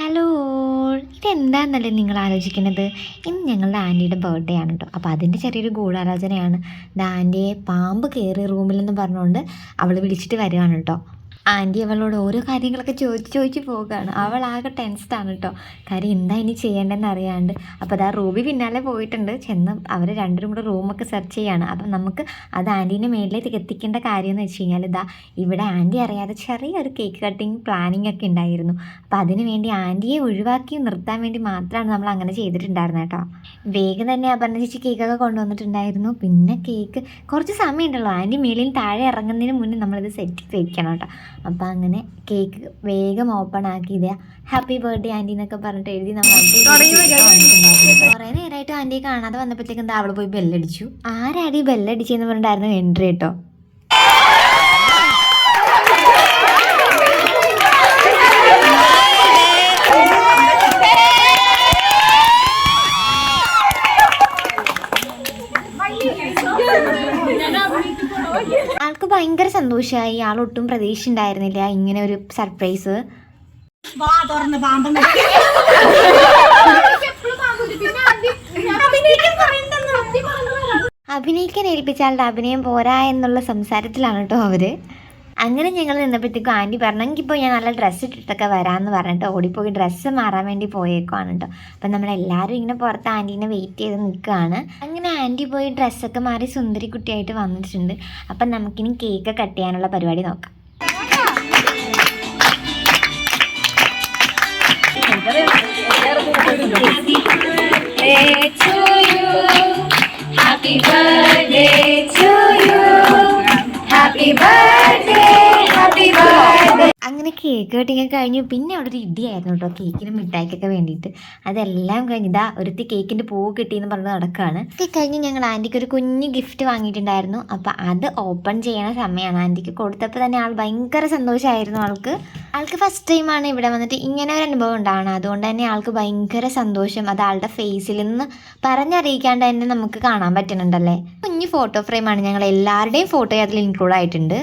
Hello, ഇതെന്താണെന്നല്ലേ നിങ്ങൾ ആലോചിക്കുന്നത്? ഇന്ന് ഞങ്ങളുടെ ആൻറ്റിയുടെ ബർത്ത്ഡേ ആണ് കേട്ടോ. അപ്പോൾ അതിൻ്റെ ചെറിയൊരു ഗൂഢാലോചനയാണ്. ആൻറ്റിയെ പാമ്പ് കയറി റൂമിലെന്ന് പറഞ്ഞുകൊണ്ട് അവൾ വിളിച്ചിട്ട് വരുവാണ് കേട്ടോ. ആൻറ്റി അവളോട് ഓരോ കാര്യങ്ങളൊക്കെ ചോദിച്ച് പോകുകയാണ്. അവളാകെ ടെൻസ്ഡാണ് കേട്ടോ. കാര്യം എന്താ ഇനി ചെയ്യേണ്ടതെന്ന് അറിയാണ്ട്. അപ്പോൾ അതാ റൂബി പിന്നാലെ പോയിട്ടുണ്ട്. ചെന്ന് അവർ രണ്ടുപേരും കൂടെ റൂമൊക്കെ സെർച്ച് ചെയ്യാണ്. അപ്പം നമുക്ക് അത് ആൻറ്റീൻ്റെ മേളിലേക്ക് എത്തിക്കേണ്ട കാര്യം എന്ന് വെച്ച് കഴിഞ്ഞാൽ ഇവിടെ ആൻറ്റി അറിയാതെ ചെറിയൊരു കേക്ക് കട്ടിങ് പ്ലാനിങ് ഒക്കെ ഉണ്ടായിരുന്നു. അപ്പോൾ അതിന് വേണ്ടി ആൻറ്റിയെ ഒഴിവാക്കി നിർത്താൻ വേണ്ടി മാത്രമാണ് നമ്മൾ അങ്ങനെ ചെയ്തിട്ടുണ്ടായിരുന്നത് കേട്ടോ. വേഗം തന്നെ അപർണ ചേച്ചി കേക്കൊക്കെ കൊണ്ടുവന്നിട്ടുണ്ടായിരുന്നു. പിന്നെ കേക്ക് കുറച്ച് സമയമുണ്ടല്ലോ, ആൻറ്റി മേളിൽ താഴെ ഇറങ്ങുന്നതിന് മുന്നേ നമ്മളിത് സെറ്റ് വെക്കണം കേട്ടോ. അപ്പം അങ്ങനെ കേക്ക് വേഗം ഓപ്പൺ ആക്കിയത് ഹാപ്പി ബർത്ത്ഡേ ആൻറ്റി എന്നൊക്കെ പറഞ്ഞിട്ട് എഴുതി നമ്മൾ കുറേ നേരമായിട്ട് ആൻറ്റിയെ കാണാതെ വന്നപ്പോഴത്തേക്കും എന്താ അവൾ പോയി ബെല്ലടിച്ചു. ആരാടി ബെല്ലടിച്ചെന്ന് പറഞ്ഞിട്ടായിരുന്നു എൻട്രി കേട്ടോ. ആൾക്ക് ഭയങ്കര സന്തോഷമായി. ആളൊട്ടും പ്രതീക്ഷ ഉണ്ടായിരുന്നില്ല ഇങ്ങനെ ഒരു സർപ്രൈസ്. അഭിനയിക്കാൻ ഏൽപ്പിച്ച ആളുടെ അഭിനയം പോരാ എന്നുള്ള സംസാരത്തിലാണ് കേട്ടോ അവര്. അങ്ങനെ ഞങ്ങൾ നിന്നപ്പോഴത്തേക്കും ആൻറ്റി പറഞ്ഞു എനിക്കിപ്പോൾ ഞാൻ നല്ല ഡ്രസ്സ് ഇട്ടിട്ടൊക്കെ വരാമെന്ന് പറഞ്ഞിട്ട് ഓടിപ്പോയി ഡ്രസ്സ് മാറാൻ വേണ്ടി പോയേക്കുവാണ് കേട്ടോ. അപ്പം നമ്മളെല്ലാവരും ഇങ്ങനെ പുറത്ത് ആൻറ്റീനെ വെയിറ്റ് ചെയ്ത് നിൽക്കുകയാണ്. അങ്ങനെ ആൻറ്റി പോയി ഡ്രസ്സൊക്കെ മാറി സുന്ദരി കുട്ടിയായിട്ട് വന്നിട്ടുണ്ട്. അപ്പം നമുക്കിനി കേക്ക് കട്ട് ചെയ്യാനുള്ള പരിപാടി നോക്കാം. Happy birthday to you. Happy birthday, happy birthday. അങ്ങനെ കേക്ക് കട്ടിങ് കഴിഞ്ഞു. പിന്നെ അവിടെ ഒരു ഇടിയായിരുന്നു കേട്ടോ കേക്കിനും മിഠായിക്കൊക്കെ വേണ്ടിയിട്ട്. അതെല്ലാം കഴിഞ്ഞ് ഇതാ ഒരുത്തി കേക്കിൻ്റെ പൂവ് കിട്ടിയെന്ന് പറഞ്ഞ് നടക്കുകയാണ്. ഒക്കെ കഴിഞ്ഞ് ഞങ്ങൾ ആൻറ്റിക്ക് ഒരു കുഞ്ഞ് ഗിഫ്റ്റ് വാങ്ങിയിട്ടുണ്ടായിരുന്നു. അപ്പോൾ അത് ഓപ്പൺ ചെയ്യണ സമയമാണ്. ആൻറ്റിക്ക് കൊടുത്തപ്പോൾ തന്നെ ആൾ ഭയങ്കര സന്തോഷമായിരുന്നു. ആൾക്ക് ഫസ്റ്റ് ടൈമാണ് ഇവിടെ വന്നിട്ട് ഇങ്ങനെ ഒരു അനുഭവം ഉണ്ടാവണം. അതുകൊണ്ട് തന്നെ ആൾക്ക് ഭയങ്കര സന്തോഷം. അത് ആളുടെ ഫേസിൽ നിന്ന് പറഞ്ഞറിയിക്കാണ്ട് തന്നെ നമുക്ക് കാണാൻ പറ്റുന്നുണ്ടല്ലേ. കുഞ്ഞ് ഫോട്ടോ ഫ്രെയിമാണ്. ഞങ്ങൾ എല്ലാവരുടെയും ഫോട്ടോ അതിൽ ഇൻക്ലൂഡ് ആയിട്ടുണ്ട്.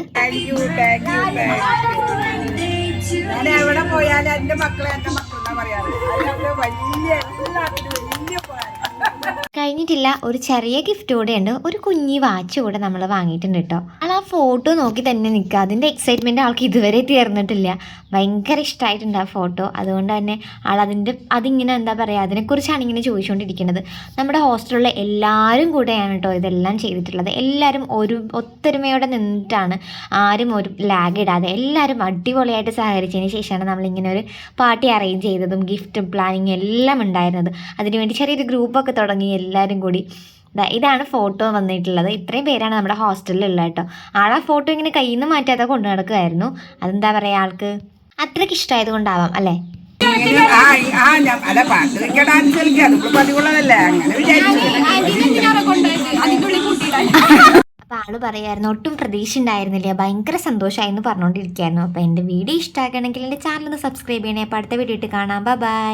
എവിടെ പോയാലും എന്റെ മക്കളെ എന്റെ മക്കളെന്നാ പറയാറ്. വലിയ കഴിഞ്ഞിട്ടില്ല, ഒരു ചെറിയ ഗിഫ്റ്റ് കൂടെ ഉണ്ട്. ഒരു കുഞ്ഞി വാച്ച് കൂടെ നമ്മൾ വാങ്ങിയിട്ടുണ്ട് കേട്ടോ. ആ ഫോട്ടോ നോക്കി തന്നെ നിൽക്കുക. അതിൻ്റെ എക്സൈറ്റ്മെൻറ്റ് ആൾക്ക് ഇതുവരെ തീർന്നിട്ടില്ല. ഭയങ്കര ഇഷ്ടമായിട്ടുണ്ട് ആ ഫോട്ടോ. അതുകൊണ്ട് തന്നെ അതിങ്ങനെ എന്താ പറയുക, അതിനെക്കുറിച്ചാണ് ഇങ്ങനെ ചോദിച്ചുകൊണ്ടിരിക്കുന്നത്. നമ്മുടെ ഹോസ്റ്റലിലെ എല്ലാവരും കൂടെയാണ് കേട്ടോ ഇതെല്ലാം ചെയ്തിട്ടുള്ളത്. എല്ലാവരും ഒത്തൊരുമയോടെ നിന്നിട്ടാണ്, ആരും ഒരു ലാഗ് ഇടാതെ എല്ലാവരും അടിപൊളിയായിട്ട് സഹകരിച്ചതിന് ശേഷമാണ് നമ്മളിങ്ങനെ ഒരു പാർട്ടി അറേഞ്ച് ചെയ്തതും ഗിഫ്റ്റും പ്ലാനിങ്ങും എല്ലാം ഉണ്ടായിരുന്നത്. അതിനുവേണ്ടി ചെറിയൊരു ഗ്രൂപ്പൊക്കെ തുടങ്ങി എല്ലാവരും കൂടി. ഇതാണ് ഫോട്ടോ വന്നിട്ടുള്ളത്. ഇത്രയും പേരാണ് നമ്മുടെ ഹോസ്റ്റലിലുള്ള കേട്ടോ. ആളാ ഫോട്ടോ ഇങ്ങനെ കയ്യിൽ നിന്ന് മാറ്റാതെ കൊണ്ടു നടക്കുമായിരുന്നു. അതെന്താ പറയുക, ആൾക്ക് അത്രയ്ക്ക് ഇഷ്ടമായത് കൊണ്ടാവാം അല്ലേ. അപ്പോൾ ആള് പറയായിരുന്നു ഒട്ടും പ്രതീക്ഷ ഉണ്ടായിരുന്നില്ല, ഭയങ്കര സന്തോഷമായി എന്ന് പറഞ്ഞുകൊണ്ടിരിക്കുകയായിരുന്നു. അപ്പോൾ എൻ്റെ വീഡിയോ ഇഷ്ടമാക്കണമെങ്കിൽ എൻ്റെ ചാനൽ ഒന്ന് സബ്സ്ക്രൈബ് ചെയ്യണേ. അപ്പോൾ അടുത്ത വീഡിയോ ഇട്ട് കാണാം. ബൈ.